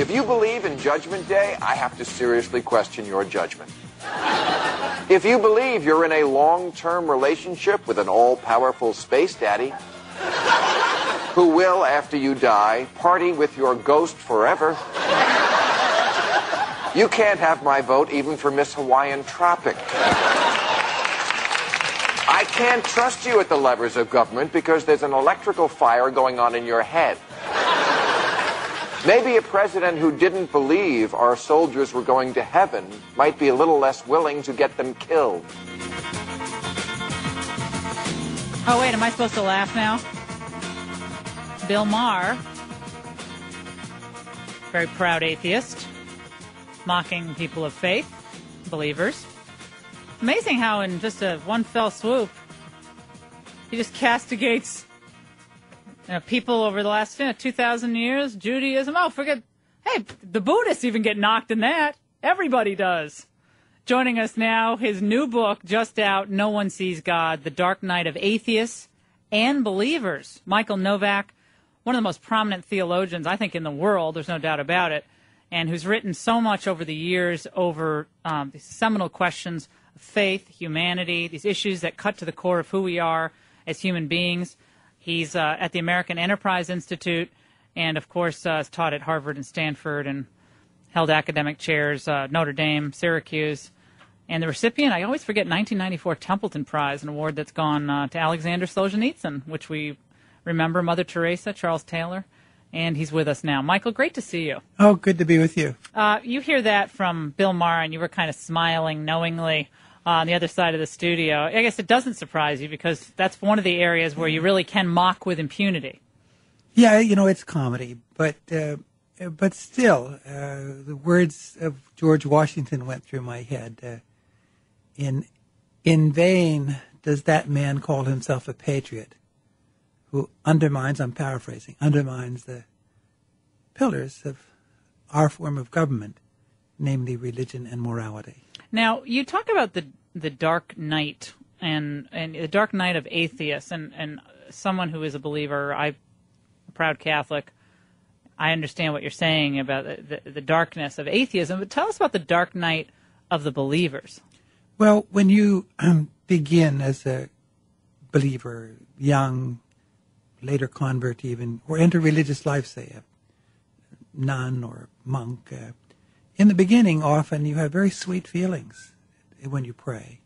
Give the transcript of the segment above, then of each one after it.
If you believe in Judgment Day, I have to seriously question your judgment. If you believe you're in a long-term relationship with an all-powerful space daddy who will, after you die, party with your ghost forever, you can't have my vote even for Miss Hawaiian Tropic. I can't trust you at the levers of government because there's an electrical fire going on in your head. Maybe a president who didn't believe our soldiers were going to heaven might be a little less willing to get them killed. Oh, wait, am I supposed to laugh now? Bill Maher, very proud atheist, mocking people of faith, believers. Amazing how in just a one fell swoop, he just castigates people over the last 2,000 years, Judaism. Oh, forget, hey, the Buddhists even get knocked in that. Everybody does. Joining us now, his new book, just out, No One Sees God, The Dark Night of Atheists and Believers. Micahel Novak, one of the most prominent theologians, I think, in the world, there's no doubt about it, and who's written so much over the years over these seminal questions of faith, humanity, these issues that cut to the core of who we are as human beings. He's at the American Enterprise Institute and, of course, has taught at Harvard and Stanford and held academic chairs, Notre Dame, Syracuse. And the recipient, I always forget, 1994 Templeton Prize, an award that's gone to Alexander Solzhenitsyn, which we remember, Mother Teresa, Charles Taylor. And he's with us now. Micahel, great to see you. Oh, good to be with you. You hear that from Bill Maher, and you were kind of smiling knowingly on the other side of the studio. I guess it doesn't surprise you because that's one of the areas where you really can mock with impunity. Yeah, it's comedy, but still, the words of George Washington went through my head. In vain does that man call himself a patriot who undermines, I'm paraphrasing, undermines the pillars of our form of government, namely religion and morality. Now, you talk about the dark night and the dark night of atheists, and someone who is a believer, I'm a proud Catholic, I understand what you're saying about the darkness of atheism, but tell us about the dark night of the believers. Well, when you begin as a believer, young, later convert even, or enter religious life, say a nun or monk, in the beginning, often you have very sweet feelings when you pray.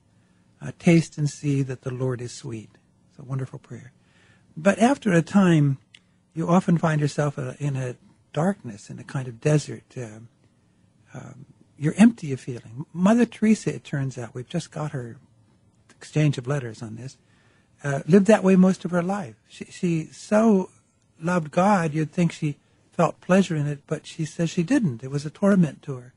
Taste and see that the Lord is sweet. It's a wonderful prayer. But after a time, you often find yourself in a darkness, in a kind of desert. You're empty of feeling. Mother Teresa, it turns out, we've just got her exchange of letters on this, lived that way most of her life. She so loved God, you'd think she felt pleasure in it, but she says she didn't. It was a torment to her,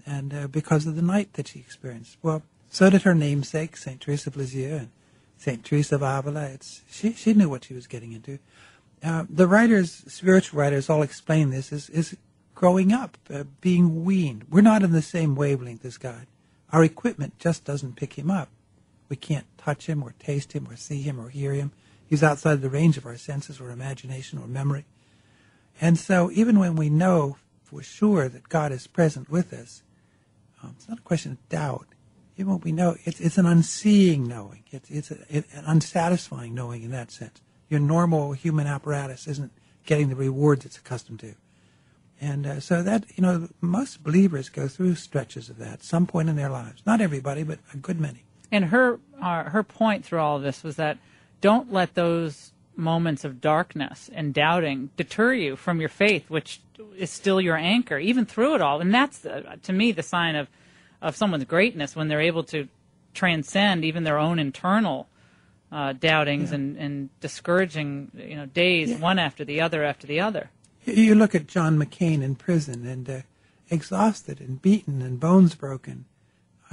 and because of the night that she experienced. Well, so did her namesake, St. Teresa of Lisieux and St. Teresa of Avila. She knew what she was getting into. The writers, spiritual writers, all explain this as growing up, being weaned. We're not in the same wavelength as God. Our equipment just doesn't pick him up. We can't touch him or taste him or see him or hear him. He's outside the range of our senses or imagination or memory. And so even when we know for sure that God is present with us, it's not a question of doubt. Even when we know, it's an unseeing knowing. It's an unsatisfying knowing in that sense. Your normal human apparatus isn't getting the rewards it's accustomed to. And so that, most believers go through stretches of that at some point in their lives. Not everybody, but a good many. And her point through all of this was that don't let those moments of darkness and doubting deter you from your faith, which is still your anchor, even through it all. And that's, to me, the sign of someone's greatness, when they're able to transcend even their own internal doubtings and discouraging days, one after the other after the other. You look at John McCain in prison and exhausted and beaten and bones broken.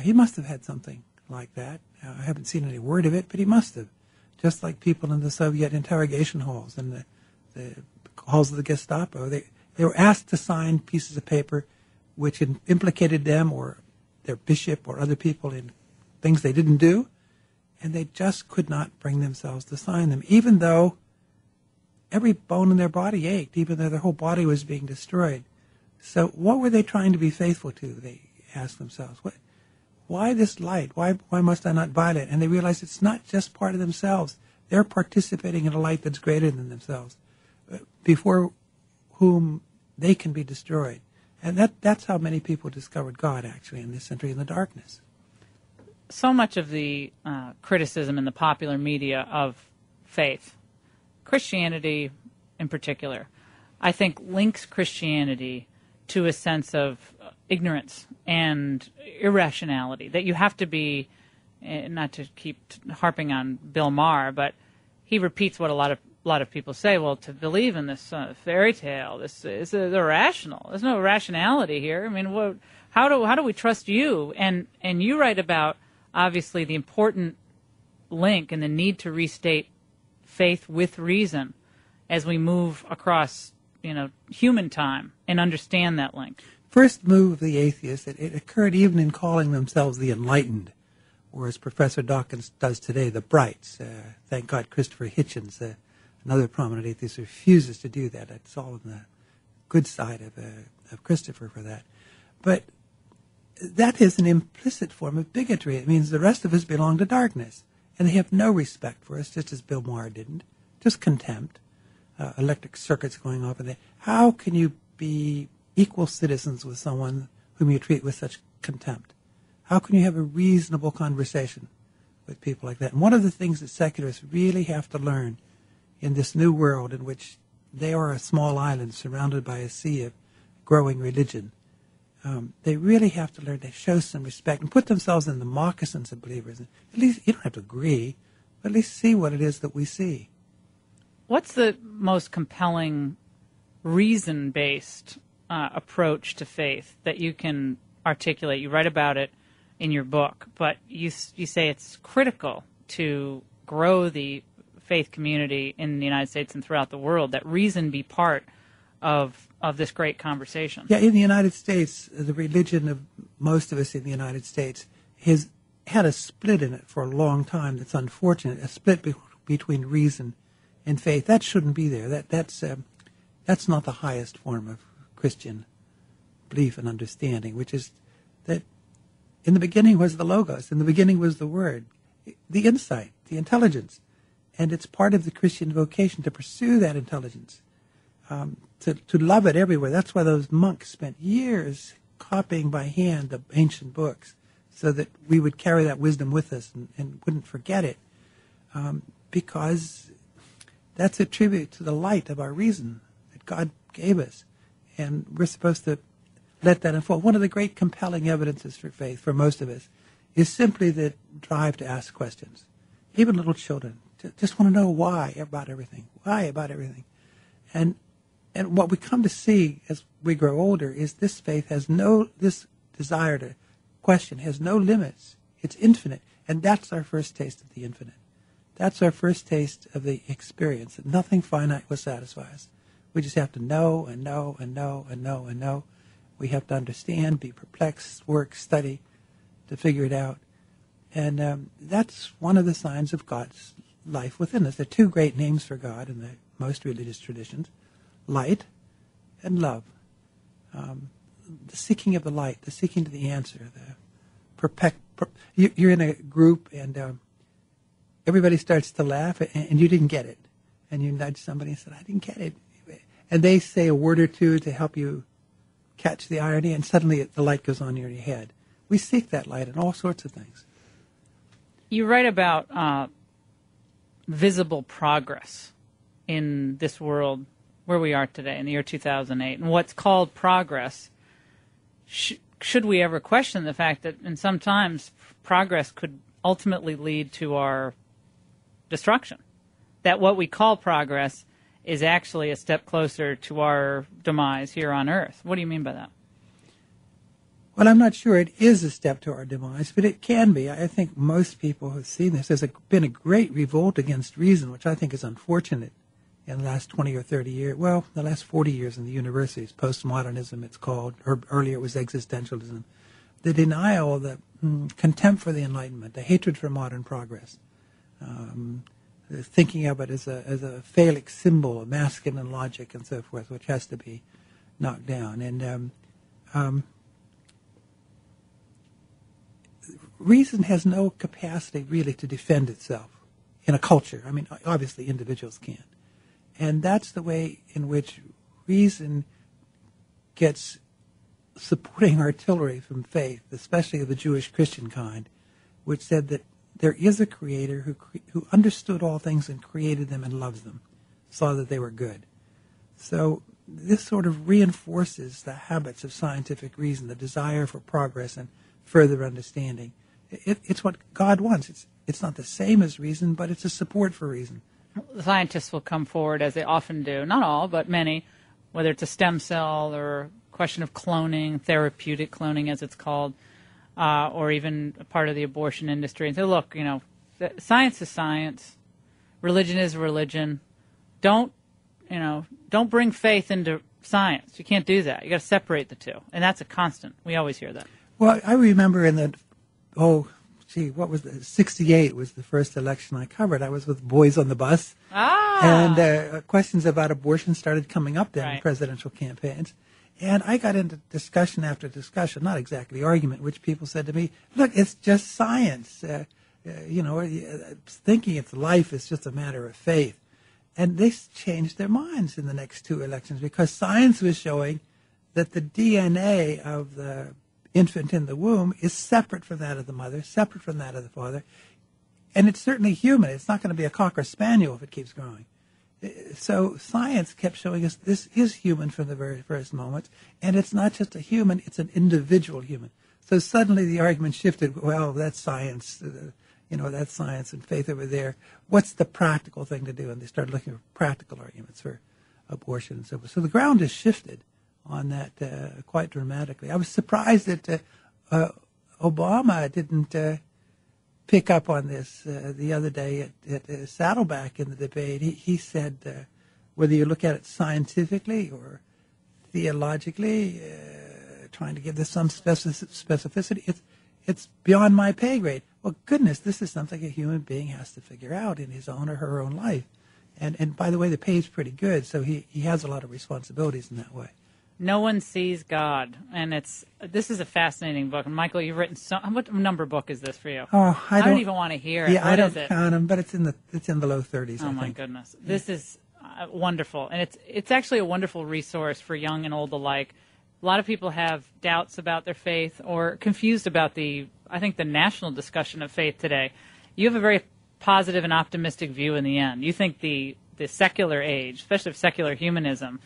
He must have had something like that. I haven't seen any word of it, but he must have. Just like people in the Soviet interrogation halls and the halls of the Gestapo. They were asked to sign pieces of paper which implicated them or their bishop or other people in things they didn't do, and they just could not bring themselves to sign them, even though every bone in their body ached, even though their whole body was being destroyed. So what were they trying to be faithful to? They asked themselves, why this light? Why must I not violate? And they realized it's not just part of themselves. They're participating in a light that's greater than themselves, before whom they can be destroyed. And that's how many people discovered God, actually, in this century, in the darkness. So much of the criticism in the popular media of faith, Christianity in particular, I think links Christianity to a sense of ignorance and irrationality, that you have to be, not to keep harping on Bill Maher, but he repeats what a lot of people say. Well, to believe in this fairy tale, this is irrational. There's no rationality here. I mean, how do we trust you? And you write about, obviously, the important link and the need to restate faith with reason as we move across, human time and understand that link. First move of the atheists, it occurred even in calling themselves the enlightened, or as Professor Dawkins does today, the brights. Thank God Christopher Hitchens, another prominent atheist, refuses to do that. It's all on the good side of Christopher for that. But that is an implicit form of bigotry. It means the rest of us belong to darkness, and they have no respect for us, just as Bill Maher didn't, just contempt. Electric circuits going off. How can you be equal citizens with someone whom you treat with such contempt? How can you have a reasonable conversation with people like that? And one of the things that secularists really have to learn in this new world, in which they are a small island surrounded by a sea of growing religion, they really have to learn to show some respect and put themselves in the moccasins of believers. At least, you don't have to agree, but at least see what it is that we see. What's the most compelling reason-based approach to faith that you can articulate? You write about it in your book, but you say it's critical to grow the faith community in the United States and throughout the world, that reason be part of this great conversation. Yeah, in the United States, the religion of most of us in the United States has had a split in it for a long time that's unfortunate, a split between reason and faith. That shouldn't be there. That's not the highest form of Christian belief and understanding, which is that in the beginning was the Logos, in the beginning was the Word, the insight, the intelligence. And it's part of the Christian vocation to pursue that intelligence, to love it everywhere. That's why those monks spent years copying by hand the ancient books, so that we would carry that wisdom with us and wouldn't forget it, because that's a tribute to the light of our reason that God gave us. And we're supposed to let that unfold. One of the great compelling evidences for faith for most of us is simply the drive to ask questions. Even little children just want to know why about everything. Why about everything? And what we come to see as we grow older is this faith has this desire to question has no limits. It's infinite. And that's our first taste of the infinite. That's our first taste of the experience, that nothing finite will satisfy us. We just have to know and know and know and know and know. We have to understand, be perplexed, work, study to figure it out. And that's one of the signs of God's life within us. There are two great names for God in the most religious traditions: light and love. The seeking of the light, the seeking to the answer. You're in a group and everybody starts to laugh, and you didn't get it. And you nudge somebody and say, I didn't get it. And they say a word or two to help you catch the irony, and suddenly the light goes on in your head. We seek that light in all sorts of things. You write about visible progress in this world where we are today, in the year 2008. And what's called progress, should we ever question the fact that in sometimes progress could ultimately lead to our destruction, that what we call progress is actually a step closer to our demise here on Earth? What do you mean by that? Well, I'm not sure it is a step to our demise, but it can be. I think most people have seen this. There's been a great revolt against reason, which I think is unfortunate in the last 20 or 30 years. Well, the last 40 years in the universities, postmodernism it's called, or earlier it was existentialism. The denial, the contempt for the Enlightenment, the hatred for modern progress, thinking of it as a phallic symbol of masculine logic and so forth, which has to be knocked down. And reason has no capacity really to defend itself in a culture. I mean, obviously individuals can. And that's the way in which reason gets supporting artillery from faith, especially of the Jewish Christian kind, which said that there is a creator who understood all things and created them and loves them, saw that they were good. So this sort of reinforces the habits of scientific reason, the desire for progress and further understanding. It's what God wants. It's not the same as reason, but it's a support for reason. Scientists will come forward, as they often do, not all, but many, whether it's a stem cell or a question of cloning, therapeutic cloning as it's called, or even a part of the abortion industry, and say, look, science is science, religion is religion. Don't bring faith into science. You can't do that. You got to separate the two, and that's a constant. We always hear that. Well, I remember in the, what was the 68 was the first election I covered. I was with boys on the bus, and questions about abortion started coming up then in presidential campaigns. And I got into discussion after discussion, not exactly argument, which people said to me, look, it's just science. Thinking it's life is just a matter of faith. And they changed their minds in the next two elections because science was showing that the DNA of the infant in the womb is separate from that of the mother, separate from that of the father. And it's certainly human. It's not going to be a Cocker Spaniel if it keeps growing. So science kept showing us this is human from the very first moment, and it's not just a human, it's an individual human. So suddenly the argument shifted, well, that's science, that's science and faith over there. What's the practical thing to do? And they started looking for practical arguments for abortion and so forth. So the ground has shifted on that quite dramatically. I was surprised that Obama didn't pick up on this the other day at Saddleback in the debate. He said whether you look at it scientifically or theologically, trying to give this some specificity, it's beyond my pay grade. Well, goodness, this is something a human being has to figure out in his own or her own life. And by the way, the pay is pretty good, so he has a lot of responsibilities in that way. No One Sees God, and this is a fascinating book. And Michael, you've written what number book is this for you? Oh, I don't even want to hear it. Yeah, what I don't is it? count them, but it's in the low 30s. Oh my goodness, this is wonderful, and it's actually a wonderful resource for young and old alike. A lot of people have doubts about their faith or confused about the national discussion of faith today. You have a very positive and optimistic view in the end. You think the secular age, especially of secular humanism,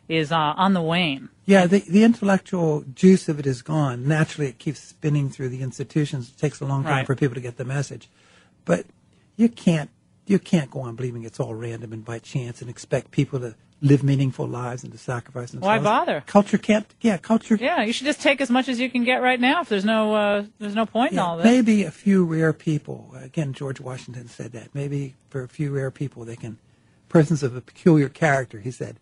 is on the wane. Yeah, the intellectual juice of it is gone. Naturally, it keeps spinning through the institutions. It takes a long time for people to get the message. But you can't go on believing it's all random and by chance and expect people to live meaningful lives and to sacrifice themselves. Why bother? Culture can't. Yeah, culture. Yeah, you should just take as much as you can get right now. If there's no point in all this. Maybe a few rare people. Again, George Washington said that. Maybe for a few rare people, persons of a peculiar character, he said,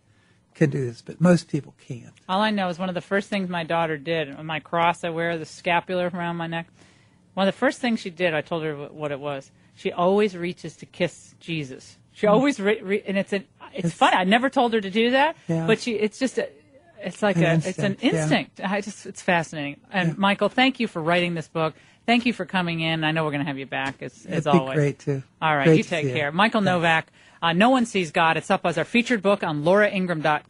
can do this, but most people can't. All I know is one of the first things my daughter did, on my cross I wear, the scapular around my neck, one of the first things she did, I told her what it was. She always reaches to kiss Jesus. She always, and it's funny, I never told her to do that, but it's an instinct. Yeah. It's fascinating. And Michael, thank you for writing this book. Thank you for coming in. I know we're going to have you back as always. It'd be great too. All right, great you take care. Michael Novak, No One Sees God. It's up as our featured book on lauraingram.com.